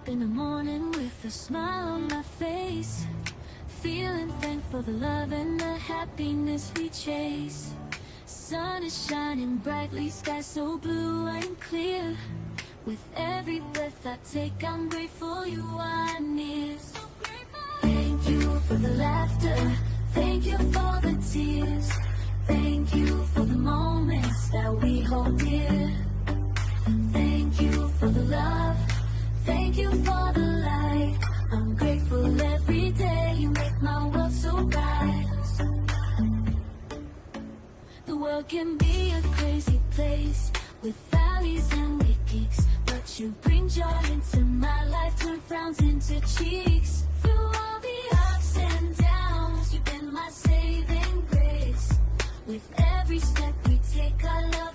up in the morning with a smile on my face, feeling thankful for the love and the happiness we chase. Sun is shining brightly, sky so blue and clear. With every breath I take, I'm grateful you are near. So thank you for the laughter, thank you for the tears, thank you for the moments that we hold dear. Thank you for the love, thank you for the light. I'm grateful every day, you make my world so bright. The world can be a crazy place with valleys and with kicks, but you bring joy into my life, turn frowns into cheeks. Through all the ups and downs, you've been my saving grace. With every step we take, our love